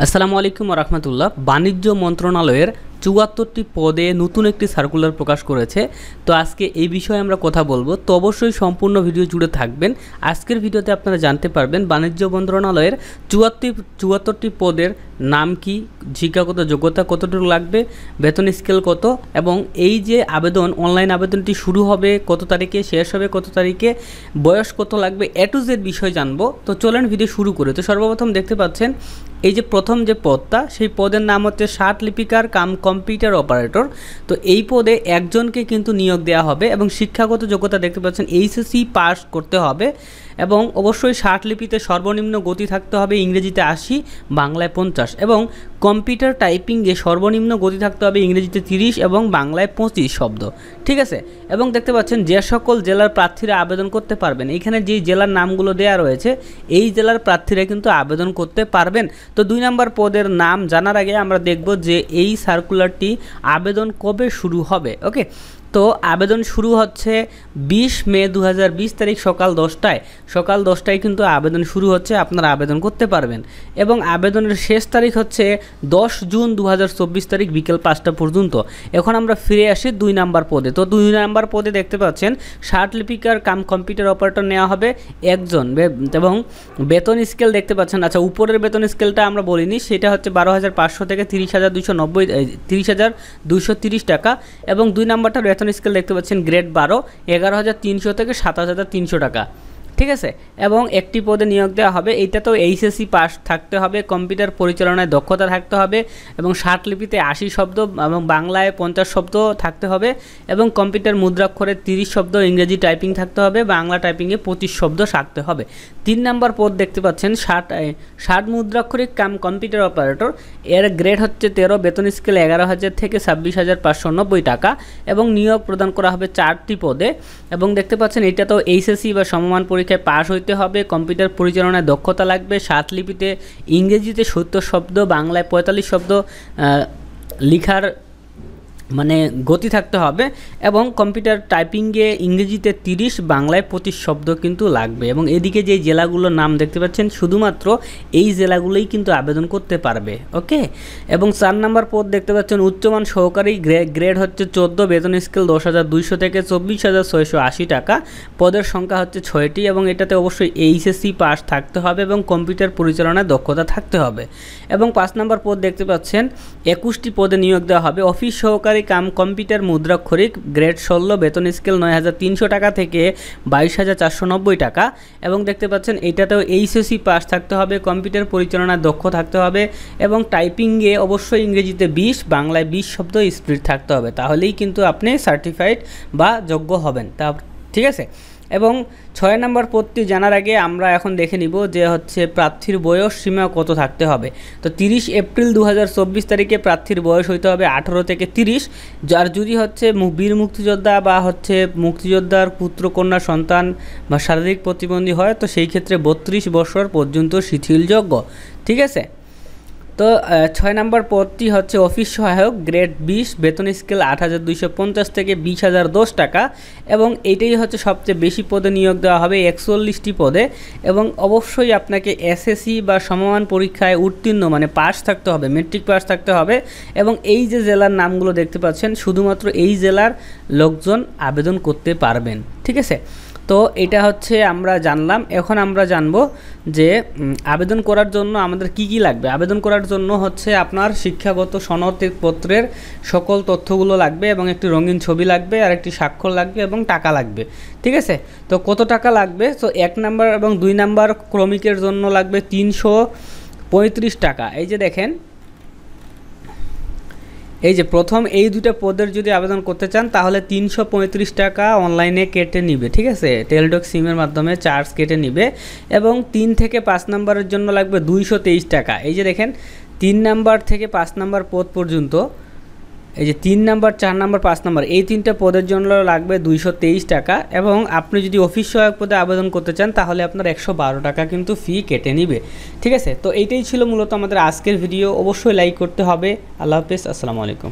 আসসালামু আলাইকুম রহমতুল্লাহ। বাণিজ্য মন্ত্রণালয়ের ৭৪টি পদে নতুন একটি সার্কুলার প্রকাশ করেছে। তো আজকে এই বিষয়ে আমরা কথা বলবো, তো অবশ্যই সম্পূর্ণ ভিডিও জুড়ে থাকবেন। আজকের ভিডিওতে আপনারা জানতে পারবেন বাণিজ্য মন্ত্রণালয়ের ৭৪টি পদের নাম কি, শিক্ষাগত যোগ্যতা কতটুকু লাগবে, বেতন স্কেল কত, এবং এই যে আবেদন অনলাইন আবেদনটি শুরু হবে কত তারিখে, শেষ হবে কত তারিখে, বয়স কত লাগবে, এ টু জেড বিষয় জানবো। তো চলেন ভিডিও শুরু করে। তো সর্বপ্রথম দেখতে পাচ্ছেন এই যে প্রথম যে পদটা, সেই পদের নাম হচ্ছে ষাট লিপিকার কাম কম্পিউটার অপারেটর। তো এই পদে একজনকে কিন্তু নিয়োগ দেওয়া হবে এবং শিক্ষাগত যোগ্যতা দেখতে পাচ্ছেন এইচএসসি পাস করতে হবে এবং অবশ্যই ষাট লিপিতে সর্বনিম্ন গতি থাকতে হবে ইংরেজিতে ৮০, বাংলায় ৫০ এবং কম্পিউটার টাইপিংয়ে সর্বনিম্ন গতি থাকতে হবে ইংরেজিতে ৩০ এবং বাংলায় ২৫ শব্দ। ঠিক আছে। এবং দেখতে পাচ্ছেন যে সকল জেলার প্রার্থীরা আবেদন করতে পারবেন, এখানে যেই জেলার নামগুলো দেওয়া রয়েছে এই জেলার প্রার্থীরা কিন্তু আবেদন করতে পারবেন। তো ২ নম্বর পদের নাম জানার আগে আমরা দেখব যে এই সার্কুলারটি আবেদন কবে শুরু হবে। ওকে, তো আবেদন শুরু হচ্ছে ২০ মে ২০২০ তারিখ সকাল ১০টায় কিন্তু আবেদন শুরু হচ্ছে, আপনারা আবেদন করতে পারবেন। এবং আবেদনের শেষ তারিখ হচ্ছে ১০ জুন ২০২৪ তারিখ বিকেল ৫টা পর্যন্ত। এখন আমরা ফিরে আসি ২ নম্বর পদে। তো ২ নম্বর পদে দেখতে পাচ্ছেন ষাট লিপিকার কাম কম্পিউটার অপারেটর নেওয়া হবে একজন এবং বেতন স্কেল দেখতে পাচ্ছেন। আচ্ছা, উপরের বেতন স্কেলটা আমরা বলিনি, সেটা হচ্ছে ১২৫০০ থেকে ৩০,২30 টাকা এবং ২ নম্বরটা বেতন স্কেল দেখতে পাচ্ছেন গ্রেড ১২, ১১,৩০০ থেকে ২৭,৩০০ টাকা। ঠিক আছে। এবং একটি পদে নিয়োগ দেওয়া হবে, এইটা তো এইচএসসি পাস থাকতে হবে, কম্পিউটার পরিচালনায় দক্ষতা থাকতে হবে এবং ষাট লিপিতে ৮০ শব্দ এবং বাংলায় ৫০ শব্দ থাকতে হবে এবং কম্পিউটার মুদ্রাক্ষরে ৩০ শব্দ, ইংরেজি টাইপিং থাকতে হবে, বাংলা টাইপিংয়ে ২৫ শব্দ থাকতে হবে। ৩ নম্বর পদ দেখতে পাচ্ছেন ষাট মুদ্রাক্ষরিক কাম কম্পিউটার অপারেটর, এর গ্রেড হচ্ছে ১৩, বেতন স্কেল ১১,০০০ থেকে ২৬,৫৯০ টাকা এবং নিয়োগ প্রদান করা হবে ৪টি পদে। এবং দেখতে পাচ্ছেন এটা তো এইচএসসি বা সমমান পরীক্ষায় পাস হইতে হবে, কম্পিউটার পরিচালনায় দক্ষতা লাগবে, ষাট লিপিতে ইংরেজিতে ৭০ শব্দ, বাংলায় ৪৫ শব্দ লিখার মানে গতি থাকতে হবে এবং কম্পিউটার টাইপিংয়ে ইংরেজিতে ৩০, বাংলায় ২৫ শব্দ কিন্তু লাগবে। এবং এদিকে যে জেলাগুলোর নাম দেখতে পাচ্ছেন শুধুমাত্র এই জেলাগুলোই কিন্তু আবেদন করতে পারবে। ওকে। এবং ৪ নম্বর পদ দেখতে পাচ্ছেন উচ্চমান সহকারী, গ্রেড হচ্ছে ১৪, বেতন স্কেল ১০,২০০ থেকে ২৪,৬৮০ টাকা, পদের সংখ্যা হচ্ছে ৬টি এবং এটাতে অবশ্যই এইচএসসি পাস থাকতে হবে এবং কম্পিউটার পরিচালনায় দক্ষতা থাকতে হবে। এবং ৫ নম্বর পদ দেখতে পাচ্ছেন ২১টি পদে নিয়োগ দেওয়া হবে, অফিস সহকারী কাম কম্পিউটার মুদ্রাক্ষরিক, গ্রেড ১৬, বেতন স্কেল ৯,৩০০ টাকা থেকে ২২,৪৯০ টাকা এবং দেখতে পাচ্ছেন এইটাতেও এইচএসসি পাস থাকতে হবে, কম্পিউটার পরিচালনায় দক্ষ থাকতে হবে এবং টাইপিংয়ে অবশ্যই ইংরেজিতে ২০, বাংলায় ২০ শব্দ স্পিড থাকতে হবে, তাহলেই কিন্তু আপনি সার্টিফাইড বা যোগ্য হবেন। ঠিক আছে। এবং ৬ নম্বর পদটি জানার আগে আমরা এখন দেখে নিব যে হচ্ছে প্রার্থীর বয়স সীমা কত থাকতে হবে। তো ৩০ এপ্রিল ২০২৪ তারিখে প্রার্থীর বয়স হইতে হবে ১৮ থেকে ৩০, যার যদি হচ্ছে বীর মুক্তিযোদ্ধা বা হচ্ছে মুক্তিযোদ্ধার পুত্র কন্যা সন্তান বা শারীরিক প্রতিবন্ধী হয় তো সেই ক্ষেত্রে ৩২ বছর পর্যন্ত শিথিলযোগ্য। ঠিক আছে। তো ৬ নম্বর পদটি হচ্ছে অফিস সহায়ক, গ্রেড ২০, বেতন স্কেল ৮,২৫০ থেকে ২০,০১০ টাকা এবং এইটাই হচ্ছে সবচেয়ে বেশি পদে নিয়োগ দেওয়া হবে ৪১টি পদে এবং অবশ্যই আপনাকে এসএসসি বা সমমান পরীক্ষায় উত্তীর্ণ মানে পাস থাকতে হবে, মেট্রিক পাস থাকতে হবে এবং এই যে জেলার নামগুলো দেখতে পাচ্ছেন শুধুমাত্র এই জেলার লোকজন আবেদন করতে পারবেন। ঠিক আছে। তো এটা হচ্ছে আমরা জানলাম। এখন আমরা জানবো যে আবেদন করার জন্য আমাদের কি কি লাগবে। আবেদন করার জন্য হচ্ছে আপনার শিক্ষাগত সনদপত্রের সকল তথ্যগুলো লাগবে এবং একটি রঙিন ছবি লাগবে আর একটি স্বাক্ষর লাগবে এবং টাকা লাগবে। ঠিক আছে। তো কত টাকা লাগবে? তো ১ নাম্বার এবং ২ নাম্বার ক্রমিকের জন্য লাগবে ৩৩৫ টাকা। এই যে দেখেন, এই যে প্রথম এই দুটো পদের যদি আবেদন করতে চান তাহলে ৩৩৫ টাকা অনলাইনে কেটে নিবে। ঠিক আছে। টেলডক সিমের মাধ্যমে চার্জ কেটে নিবে এবং ৩ থেকে ৫ নম্বরের জন্য লাগবে ২২৩ টাকা। এই যে দেখেন ৩ নাম্বার থেকে ৫ নাম্বার পদ পর্যন্ত, এই যে ৩ নাম্বার, ৪ নাম্বার, ৫ নাম্বার এই ৩টা পদের জন্য লাগবে ২২৩ টাকা এবং আপনি যদি অফিস সহায়ক পদে আবেদন করতে চান তাহলে আপনার ১১২ টাকা কিন্তু ফি কেটে নিবে। ঠিক আছে। তো এইটাই ছিল মূলত আমাদের আজকের ভিডিও। অবশ্যই লাইক করতে হবে। আল্লাহ হাফেজ, আসসালামু আলাইকুম।